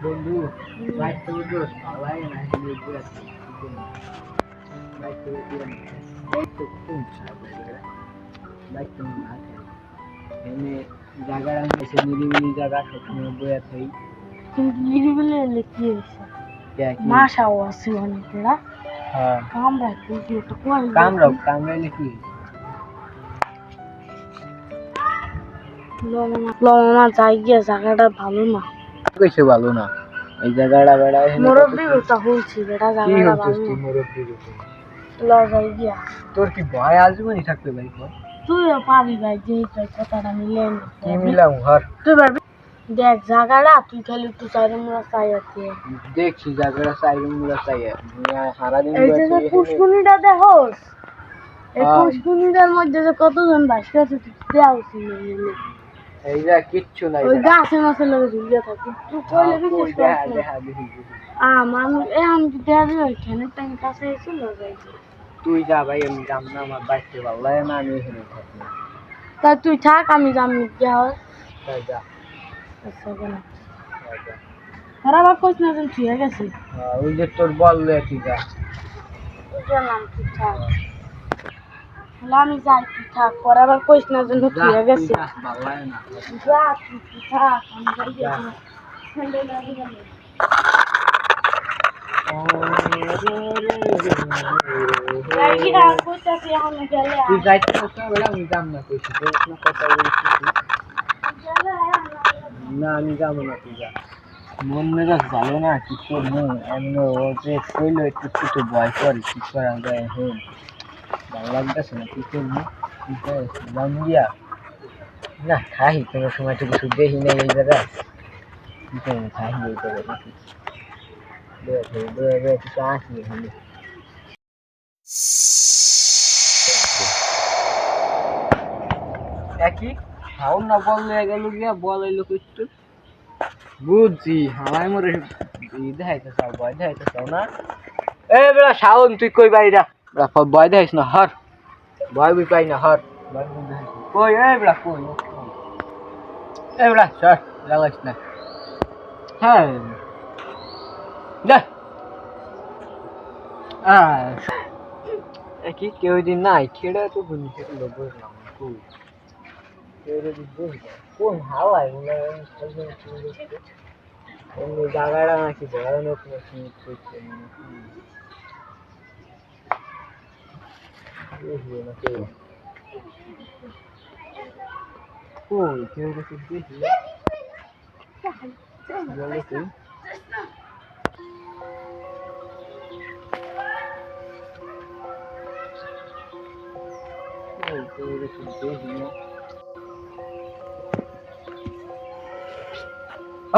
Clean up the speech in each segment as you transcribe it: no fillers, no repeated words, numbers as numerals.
বন্ধু বাইক থেকে দোষ পালাই না হিলে দিয়ে আছে বাইক থেকে দিয়ে তো কোন সাথে বাইক তুমি না এনে জায়গা এসে নিরিবিলি জায়গা সবসময় বয়ে থাকি কিন্তু নিরিবিলি এলে কি হয়েছে মাসাও আছে অনেকটা হ্যাঁ কামড়ায় কিন্তু একটা কোয়াল কামড়াইলে কি মামা যাই গিয়া জায়গাটা ভালো না কইছে ভালো না এই জায়গাটা বেড়া মুরব্বি কথা বলছি বেটা জায়গাটা ভালো না মুরব্বি ল যাই গিয়া তোর কি ভয় আজমনি থাকতে ভাই তুইও পাবি ভাই যে কথাটা মিলে কি মিলাম ঘর তুই পারবি দেখ জায়গাটা তুই খালি একটু চাইরে মোড়া চাই আছে দেখছি জায়গাটা চাইরে মোড়া চাই সারাদিন এই যে পুষ্কুনিটা দেখোস এই পুষ্কুনিটার মধ্যে যে কতজন বাসা আছে তুই দেওয়া উচিত এই যা কিচ্ছু নাই ওই গাছে মাছের লগে ঝুলিয়ে থাকে তুই কইলে বিশ্বাস মানুষ আমি দেওয়া দিই ওইখানে তাই কাছে এসে যাই তুই যা ভাই আমি যাম না আমার বাইকতে ভালো লাগে না আমি এখানে থাকি তা তুই থাক আমি যাম যা তাই যা আচ্ছা কেন আর আবার কোচ না যেন ঠিক আছে ওই যে তোর বললে তুই যা গেলাম তুই থাক আমি যাই তুই থাক পরে আবার কোচ না যেন ঠিক আছে ভালো লাগে না যা তুই থাক আমি যাই তুই যাইতে আমি যাম না কইছি কথা বলছি না আমি যাবো না তুই যা মন মেজাজ ভালো না কি করবো এমন ও যে কইলো একটু একটু ভয় করে কি করা যায় হ্যাঁ ভালো লাগতেছে না কি করবো যাম গিয়া না খাই কোনো সময় তো কিছু দেখি না এই জায়গা কি করবো খাই এই জায়গা কিছু আসি এখানে একই খাও না বললে গেল গিয়া বলাইলো একটু বুঝছি হামাই মরে দেখাইতে চাও ভয় দেখাইতে চাও না এ বেড়া শাওন তুই কই বাইরা ভয় দেখাইস না হর ভয় বই পাই না হর কই এ বেড়া কই এ বেড়া সর জ্বালাইস না হ্যাঁ কি কেউ দিন নাই খেড়ে তো বুঝি খেলো বুঝলাম কেউ যদি বুঝবে কোন হাওয়ায় এমনি জায়গাটা নাকি ভয়ানক নাকি করছে বুঝবে না কেউ কই কেউ দেখি দেখি বলে তুই কেউ দেখি দেখি না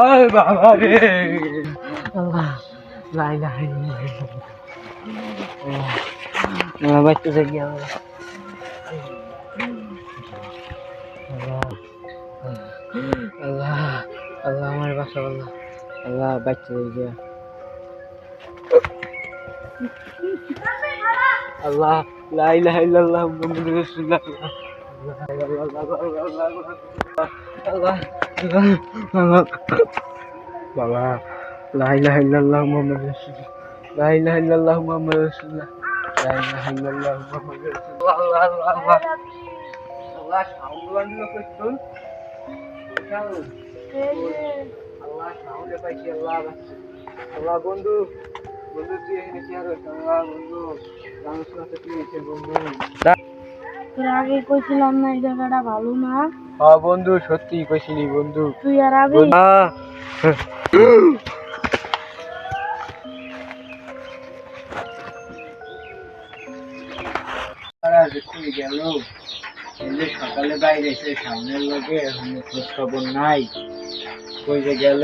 আরে বাবা রে আল্লাহ লা ইলাহা ইল্লাল্লাহ বাইতে যাই আমরা আল্লাহ আল্লাহ আমার বাসা আল্লাহ আল্লাহ বাইতে যাই আল্লাহ লা ইলাহা ইল্লাল্লাহ মুহাম্মাদুর রাসূলুল্লাহ আল্লাহ বাবা লা ইলাহা ইল্লাল্লাহ মুহাম্মাদুর রাসূলুল্লাহ লা ইলাহা ইল্লাল্লাহ মুহাম্মাদুর রাসূলুল্লাহ লা ইলাহা ইল্লাল্লাহ মুহাম্মাদুর রাসূলুল্লাহ আল্লাহ আল্লাহ আল্লাহ আল্লাহ সাউন্ড করছুন আল্লাহ সাউন্ড পাইছি আল্লাহ আল্লাহ বন্ধু বন্ধু তুই এখানে কি আর আল্লাহ বন্ধু জানোস না তো কি হয়েছে বন্ধু তোর আগে কইছিলাম না এই জায়গাটা ভালো না হ্যাঁ বন্ধু সত্যি কইছিলি বন্ধু তুই আর আগে গেল সকালে বাইরে এসে সামনের লোকে এখন খোঁজ খবর নাই কই যে গেল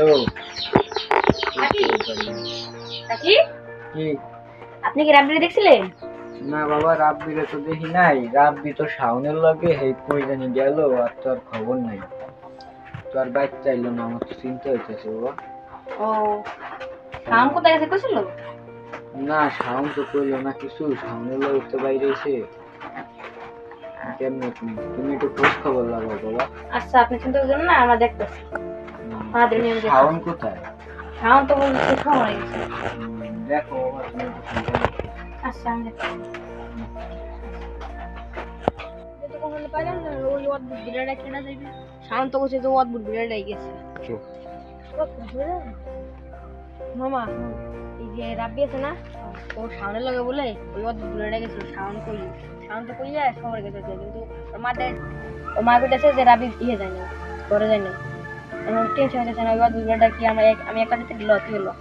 আপনি কি রাব্বি দেখছিলেন না বাবা রাব্বিরে তো দেখি নাই রাব্বি তো শাওনের লগে হেই কই জানি গেল আর তোর খবর নাই তোর বাইক চাইলো না আমার তো চিন্তা হইতেছে বাবা ও শাওন কোথায় গেছে কইছিল না শাওন তো কইলো না কিছু শাওনের লগে তো বাইরে এসে কেমনে তুমি একটু খোঁজ খবর লাগাও বাবা আচ্ছা আপনি চিন্তা করবেন না আমরা দেখতেছি আমাদের নিয়ম শাওন কোথায় শাওন তো বলছে সময় গেছে। দেখো আচ্ছা আমি দেখছি। তো কখনো পাইলাম না ওই অদ্ভুত বিড়ালটা কেনা যাইবে। শাওন তো বলছে যে অদ্ভুত বিড়ালটাই গেছে। মামা এই যে রাব্বি আছে না ও শাওনের লগে বলে ওই অদ্ভুত বিড়ালটা গেছিল শাওন কই শাওন তো কই যায় সময় গেছে কিন্তু ওর মাঠে ও মা কইতেছে যে রাব্বি ইয়ে যায় না ঘরে যায় না এখন টেনশন হইতেছে না ওই অদ্ভুত বিড়ালটা কি আমি একটা দিতে দিল তুই হলো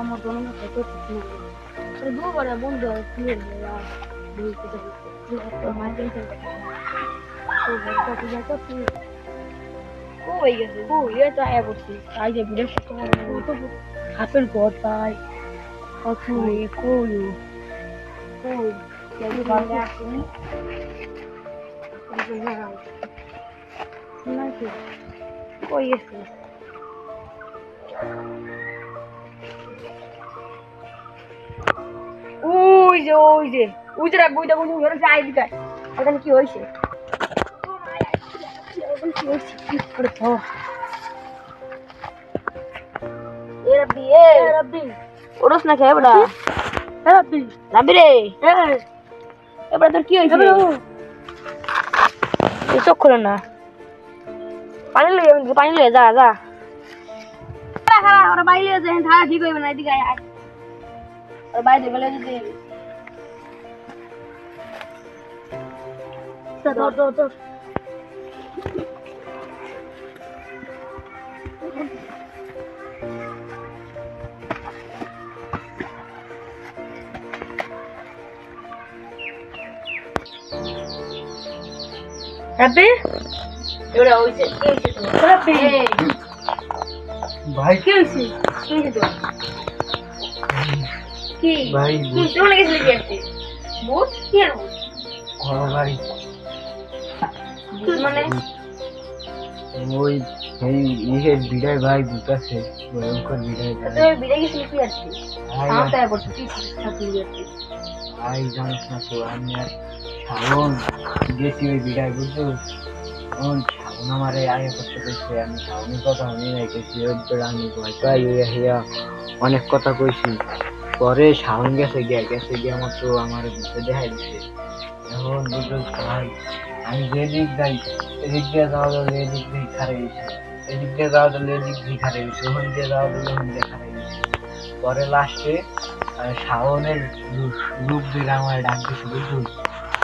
আমার দোনো না কত কিছু না দুবার বন্ধ কি হলো দুই কথা তো মা টেনশন তো বলতে তুই যা তুই কই গেছে কই এটা আয়া বসি আই যে বিড়াল কত হাতের ঘর তাই কত কই কই কেমন ভালো আছি নাকি কই গেছে ওই যে বইটা বই ঘরে যাই দিকায় ওখানে কি হয়েছে ওরস না খেয়ে বড়া রাব্বি রে এবার তোর কি হয়েছে চোখ খুলে না পানি লয়ে যা যা ওরা বাইরে যায় ধারা ঠিক হইবে না এদিকে ওরা বাইরে গেলে যদি ধর রাব্বি এবারে হইছে কি হইছে তোমার রাব্বি ভাই কি হইছে কি হইছে তোমার কি ভাই কি তোমরা গেছিলে কি আসছে বুট কি আর বুট ভাই মানে ওই এই ইহে বিড়াল ভাই বুতাছে ভয়ঙ্কর বিড়াল তুমি বিড়ে গেছিলে কি আসছে আমার তাই বলছো কি থাকলি আসছে ভাই জানিস না তো আমি আর শাওন গেছি ওই বিড়াল বুঝছো শাওন আমারে আগে করতে কইছে আমি শাওনের কথা আমি রেখেছি ওর আমি ভয় পাই হিয়া অনেক কথা কইছি পরে শাওন গেছে গিয়ে আমার তো আমার বুঝতে দেখাই দিছে এখন বুঝলো ভাই আমি যেদিক যাই এদিক দিয়ে যাওয়া গেলে এদিক দিয়ে খারে গেছি এদিক দিয়ে যাওয়া গেলে এদিক দিয়ে খারে গেছি ওখান দিয়ে যাওয়া গেলে ওখান দিয়ে খারে গেছি পরে লাস্টে শাওনের রূপ দিয়ে আমার ডাক দিছে বুঝলো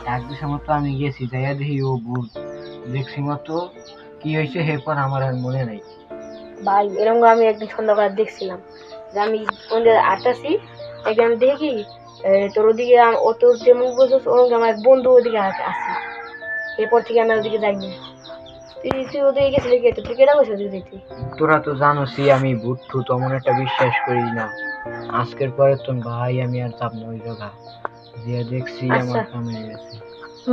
ডাক দিছে মতো আমি গেছি যাইয়া দেখি ও ভূত দেখছি মতো কি হয়েছে এরপর আমার আর মনে নাই ভাই এরকম আমি একদিন সন্ধ্যাবেলা দেখছিলাম যে আমি আটটাছি একদিন আমি দেখি তোর ওদিকে ও তোর যেমন বলছিস ওরকম আমার এক বন্ধু ওদিকে আসি এরপর থেকে আমি ওদিকে যাইনি তুই ওদিকে গেছিলি কি তুই কেটা বসে ওদিকে দেখি তোরা তো জানোসই আমি ভূত টুত তেমন একটা বিশ্বাস করি না আজকের পরে তো ভাই আমি আর যাব না ওই জায়গা যে দেখছি আমার সামনে গেছে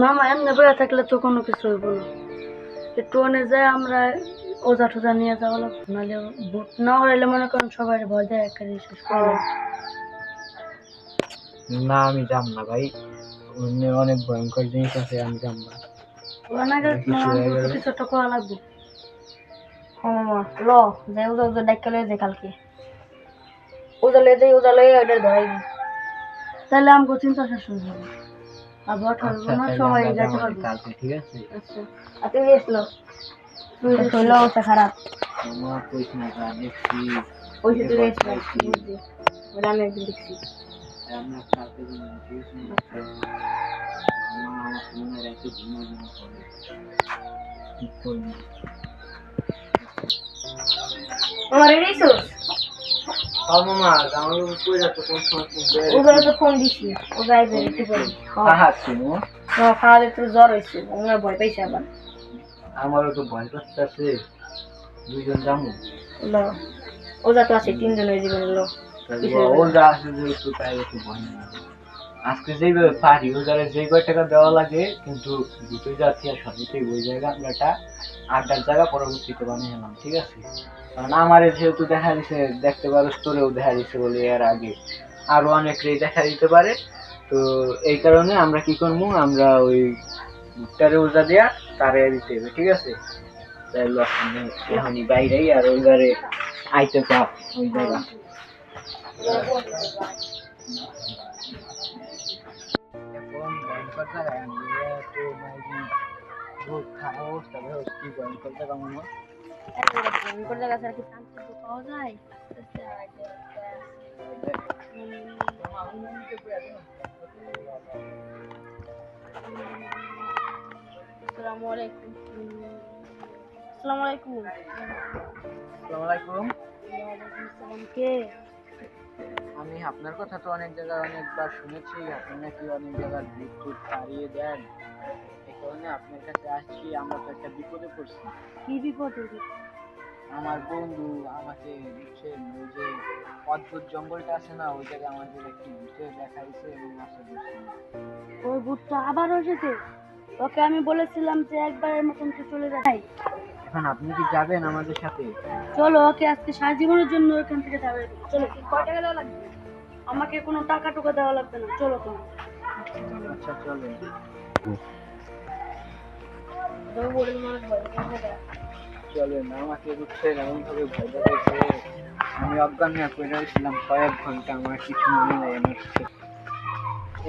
মামা এমনি বেড়া থাকলে তো কোনো কিছু হইব না একটু অনেক যায় আমরা ওজা টোজা নিয়ে যাবো নাহলে ভূত না হইলে মনে করেন সবাই ভয় দেয় একটা শেষ করে না আমি যাব না ভাই অনেক ভয়ঙ্কর জিনিস আছে আমি যাব না কিছু একটা করা লাগবে ল যাই ওজা ওজা ডাক্কা লয়ে যাই কালকে ওজা লয়ে ওটা ধরাই তাহলে আমাকে চিন্তা শেষ হয়ে যাবে আবার ঠান্ডা না সময় যাইতে পারবে কালকে ঠিক আছে আচ্ছা আর তুই গেছিল তুই শরীর অবস্থা খারাপ আমার কইস না যা দেখছি ওই যে তুই গেছিল বুঝছি ওটা আমি একদিন দেখছি আমরা কালকে দিন ঠিক আছে আমার মনে রাখতে ঘুমিয়ে যাবো ঠিক করবো আমার রেডিছো মামা আমার কই যাচ্ছে কোন সময় ওগুলো তো ফোন দিছি ও যাইবে একটু পরে খাওয়া একটু জ্বর হয়েছে ওনার ভয় পাইছে আবার আমারও তো ভয় করতেছে দুইজন যাবো ওজা তো আছে তিনজন হয়ে যাবে ওজা আছে যেহেতু তাই একটু ভয় না আজকে যেইভাবে পারি ওজারে যেই কয় টাকা দেওয়া লাগে কিন্তু দুটোই যাচ্ছি আর সবই ওই জায়গা আমরা একটা আড্ডার জায়গা পরবর্তীতে বানিয়ে এলাম ঠিক আছে কারণ আমার যেহেতু দেখা দিছে দেখতে পারো তোরেও দেখা দিছে বলে এর আগে আরো অনেকেই দেখা দিতে পারে তো এই কারণে আমরা কি করবো আমরা ওই ভুট্টারে ওজা দেয়া তারে দিতে হবে ঠিক আছে তাইলে আপনি এখনই বাইরে আর ওইবারে আইতে পার ওই জায়গা এখন ভয়ঙ্কর জায়গায় আমি তো মাইজি বহুত খারাপ অবস্থা ভাই কি ভয়ঙ্কর জায়গা মনে হয় ভয়ঙ্কর জায়গা ছাড়া কি শান্তি পাওয়া যায়? আসসালামু আলাইকুম। আসসালামু আলাইকুম। আসসালামু আলাইকুম। ওয়ালাইকুম আসসালাম। কে? আমি আপনার কথা তো অনেক জায়গায় অনেকবার শুনেছি, আপনি নাকি অনেক জায়গায় বিদ্যুৎ হারিয়ে দেন, এই কারণে আপনার কাছে আসছি। আমরা তো একটা বিপদে পড়ছি। কি বিপদ হয়েছে? আমার বন্ধু আমাকে বুঝছেন ওই যে অদ্ভুত জঙ্গলটা আছে না, ওই জায়গায় আমাদের একটি ভূতে দেখাইছে এবং আশা করছি ওই ভূতটা আবার এসেছে? ওকে আমি বলেছিলাম যে একবারের মতন তো চলে যাই। এখন আপনি কি যাবেন আমাদের সাথে? চলো, ওকে আজকে সারা জীবনের জন্য এখান থেকে যাবে। চলো। কয় টাকা দেওয়া লাগবে? আমাকে কোনো টাকা টুকা দেওয়া লাগবে না, চলো তুমি। আচ্ছা চলেন। চলেন, আমাকে বুঝছেন এমন ভাবে ভয় দেখাইছে, আমি অজ্ঞান হয়ে পড়ে রয়েছিলাম কয়েক ঘন্টা, আমার কিছু মনে নেই। আমার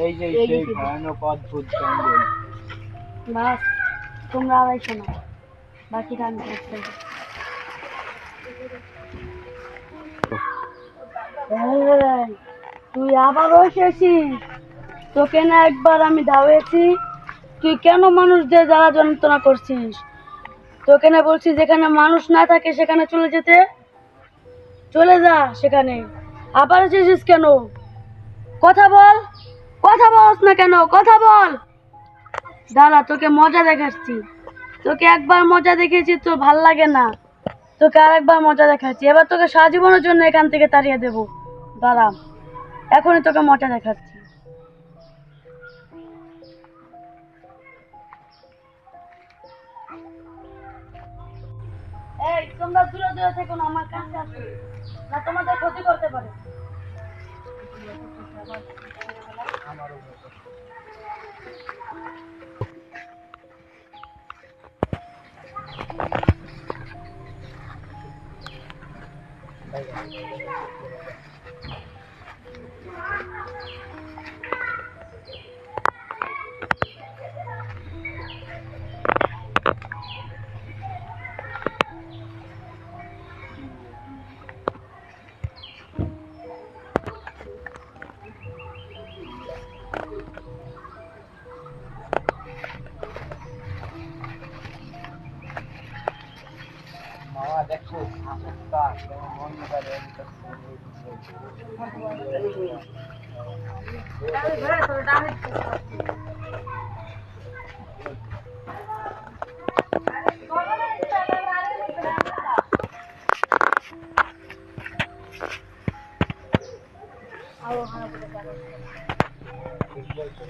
এই যে সেই ভয়ানক অদ্ভুত জঙ্গল। বাস, তোমরা আড়াইশো না, বাকিটা আমি করতে হবে। এই, তুই আবারও এসেছিস? তোকে না একবার আমি দাওয়াইছি, তুই কেন মানুষদের জ্বালা যন্ত্রণা করছিস? তোকে না বলছি যেখানে মানুষ না থাকে সেখানে চলে যেতে, চলে যা সেখানে। আবার এসেছিস কেন? কথা বল, কথা বলছ না কেন? কথা বল। দাঁড়া, তোকে মজা দেখাচ্ছি। তোকে একবার মজা দেখেছি তো ভাল লাগে না, তোকে আরেকবার মজা দেখাচ্ছি। এবার তোকে সারা জীবনের জন্য এখান থেকে তাড়িয়ে দেবো। দাঁড়া, এখনই তোকে মজা দেখাচ্ছি। এই, তোমরা দূরে দূরে থেকো না, আমার কাছে আসো, না তোমাদের ক্ষতি করতে পারে। মামা দেখছো আকাশটা কেমন অন্ধকার হয়ে গেছে। ঠিক বলছো।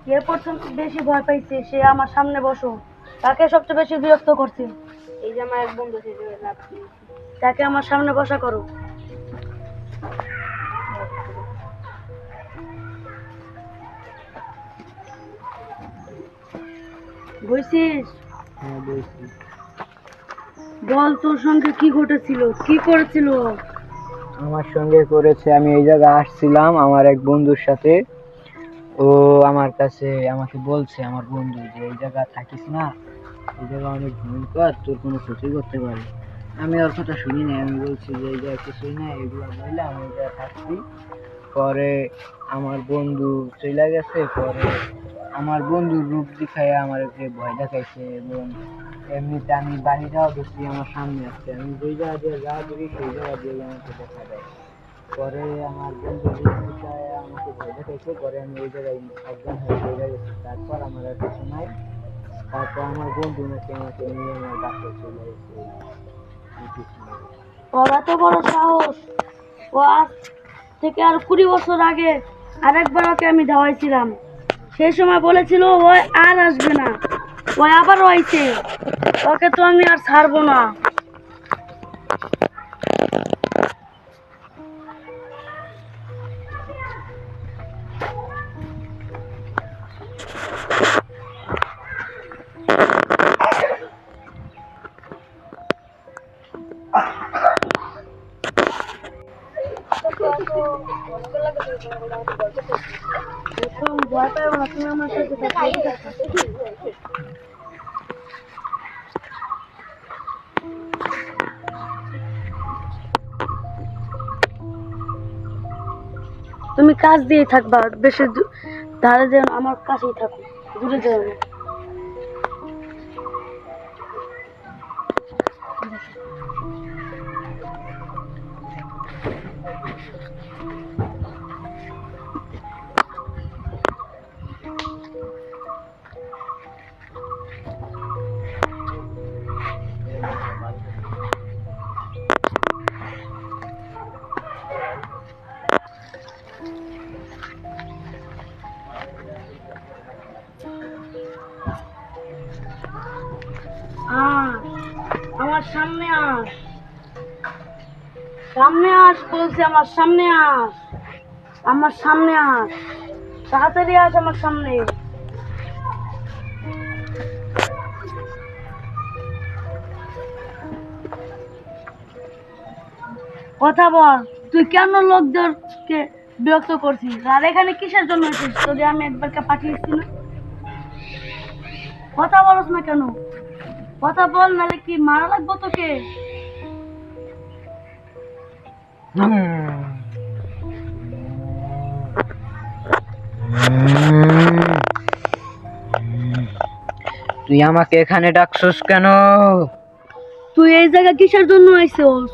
কে প্রথম বেশি ভয় পাইছে সে আমার সামনে বসো। তাকে সবচেয়ে বেশি বিরক্ত করছে? এই যে আমার এক বন্ধু, তাকে আমার সামনে বসা করো। বলছিস? হ্যাঁ বলছি। বল, তোর সঙ্গে কি ঘটেছিল, কি করেছিল? আমার সঙ্গে করেছে, আমি এই জায়গায় আসছিলাম আমার এক বন্ধুর সাথে। ও আমার কাছে আমাকে বলছে, আমার বন্ধু, যে এই জায়গা থাকিস না, এই জায়গা অনেক ভয়ঙ্কর, তোর কোনো ক্ষতি করতে পারে। আমি ওর কথা শুনি না, আমি বলছি যে এই জায়গায় কিছুই না, এগুলো বললে আমি এই জায়গায় থাকছি। পরে আমার বন্ধু চলে গেছে, পরে আমার বন্ধুর রূপ দেখায় আমাকে ভয় দেখাইছে, এবং এমনিতে আমি বাড়িটাও দেখছি আমার সামনে আসছে, আমি যেই জায়গা দিয়ে যা করি সেই জায়গা দিয়ে আমাকে দেখা দেয়। পরে আমার বন্ধু বিষয়ে আমাকে ভয় দেখাইছে, পরে আমি ওই জায়গায় অজ্ঞান হয়ে চলে গেছি। তারপর আমার আর কিছু নাই। তারপর আমার বন্ধু নাকি আমাকে নিয়ে আমার বাসায় চলে গেছে। এই কিছু না। ওর এত বড় সাহস! ও আজ থেকে আর 20 বছর আগে আরেকবার ওকে আমি ধাওয়াইছিলাম। সেই সময় বলেছিল ও আর আসবে না, ও আবার হয়েছে। ওকে তো আমি আর ছাড়বো না। ভয় পাও না, তুমি আমার সাথে থাকো। তুমি কাছ দিয়ে থাকবা, বেশি ধারে যেন আমার কাছেই থাকো, দূরে যেও না। আমার সামনে আস, সামনে আস বলছি, আমার সামনে আস, আমার সামনে আস, তাড়াতাড়ি আস আমার সামনে। কথা বল, তুই কেন লোকদেরকে বিরক্ত করছিস? আর এখানে কিসের জন্য এসেছিস? যদি আমি একবারকে পাঠিয়েছি না, কথা বলস না কেন? কথা বল, নাহলে কি মারা লাগবো তোকে? তুই আমাকে এখানে ডাকছস কেন? তুই এই জায়গা কিসের জন্য আইছস?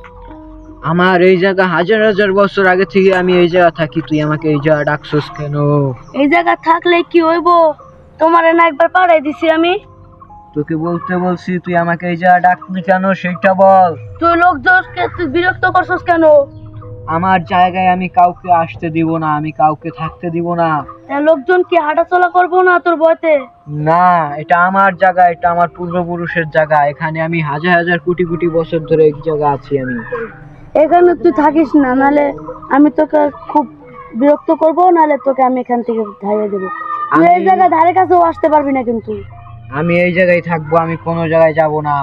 আমার এই জায়গা হাজার হাজার বছর আগে থেকে আমি এই জায়গা থাকি, তুই আমাকে এই জায়গা ডাকছস কেন? এই জায়গা থাকলে কি হইব? তোমারে না একবার পাঠাই দিছি আমি? তোকে বলতে বলছি, তুই আমাকে এই জায়গা ডাকলি কেন সেটা বল। তুই লোকজনকে তুই বিরক্ত করছস কেন? আমার জায়গায় আমি কাউকে আসতে দিব না, আমি কাউকে থাকতে দিব না। লোকজন কি হাঁটাচলা করবো না তোর ভয়তে? না, এটা আমার জায়গা, এটা আমার পূর্বপুরুষের জায়গা। এখানে আমি হাজার হাজার কোটি কোটি বছর ধরে এই জায়গা আছি আমি। এখানে তুই থাকিস না, নালে আমি তোকে খুব বিরক্ত করবো, নালে তোকে আমি এখান থেকে ধাইয়ে দেবো। তুই এই জায়গা ধারে কাছেও আসতে পারবি না কিন্তু। আমি এই জায়গায় থাকবো, আমি কোনো জায়গায় যাব না।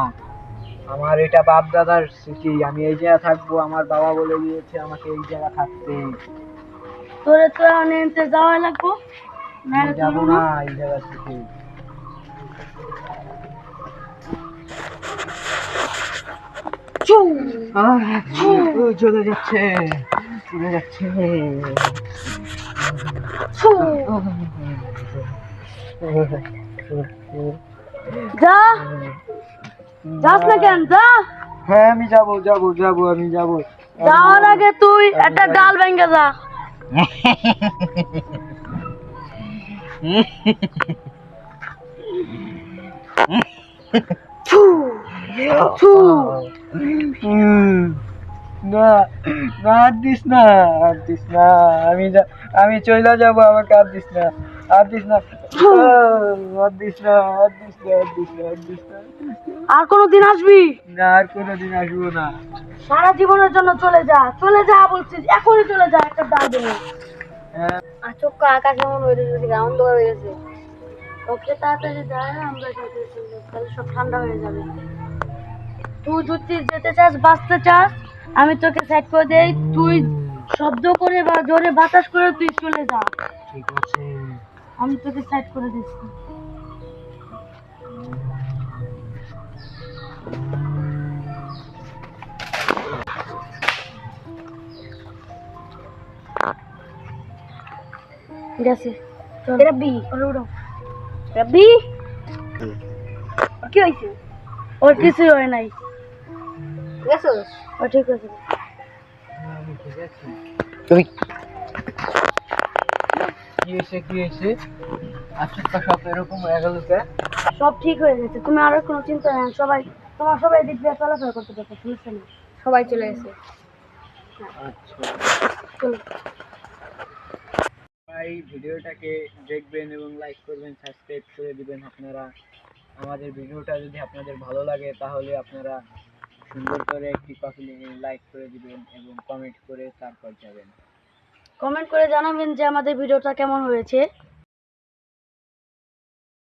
আমার এটা বাপ দাদার স্মৃতি, আমি এই জায়গায় থাকবো। আমার বাবা বলে দিয়েছে আমাকে এই জায়গা থাকতে। তোরে তো আনতে যাওয়া লাগবো, নাহলে যাবো চলবো না না। এই জায়গা থেকে। চলে যাচ্ছে, চলে যাচ্ছে। যা, যাস না কেন? যা। হ্যাঁ আমি যাবো, যাবো, যাবো, আমি যাবো। যাওয়ার আগে তুই একটা ডাল ভেঙে যা। ছু, ছু। না, না আর দিস না, আর দিস না। আমি চলে যাবো, আমাকে আর দিস না, আর দিস না, আর দিস না, আর দিস না, আর দিস না, আর দিস না। আর কোনোদিন আসবি না, আর কোনোদিন আসবো না। সারা জীবনের জন্য চলে যা, চলে যা বলছিস, এখনই চলে যা। একটা ডাল ভেঙে। আর চোখ আকাশ এমন হয়ে গেছে, গ্রাউন্ড হয়ে গেছে। ওকে তাড়াতাড়ি যায়, আমরা সাথে তাহলে সব ঠান্ডা হয়ে যাবে। তুই যদি যেতে চাস, বাঁচতে চাস, আমি তোকে সাইড করে দেই। তুই শব্দ করে বা জোরে বাতাস করে তুই চলে যা। ঠিক আছে, আমি তোকে সাইড করে দিচ্ছি। ঠিক আছে, রাব্বি, রাব্বি, কি হয়েছে? ওর কিছুই হয় নাই। ঠিক আছে, ও ঠিক আছে। ঠিক আছে। তুই কি হয়েছে, কি হয়েছে? আচ্ছা, সব এরকম হয়ে গেল কে? সব ঠিক হয়ে গেছে, তুমি আর কোনো চিন্তা নেই। সবাই তোমার সবাই দিক দিয়ে চলাফেরা করতে পারছো, সমস্যা নেই। সবাই চলে গেছে। আচ্ছা চলো। ভাই ভিডিওটাকে দেখবেন এবং লাইক করবেন, সাবস্ক্রাইব করে দিবেন আপনারা। আমাদের ভিডিওটা যদি আপনাদের ভালো লাগে তাহলে আপনারা সুন্দর করে একটি কপি লাইক করে দিবেন এবং কমেন্ট করে তারপর যাবেন। কমেন্ট করে জানাবেন যে আমাদের ভিডিওটা কেমন হয়েছে।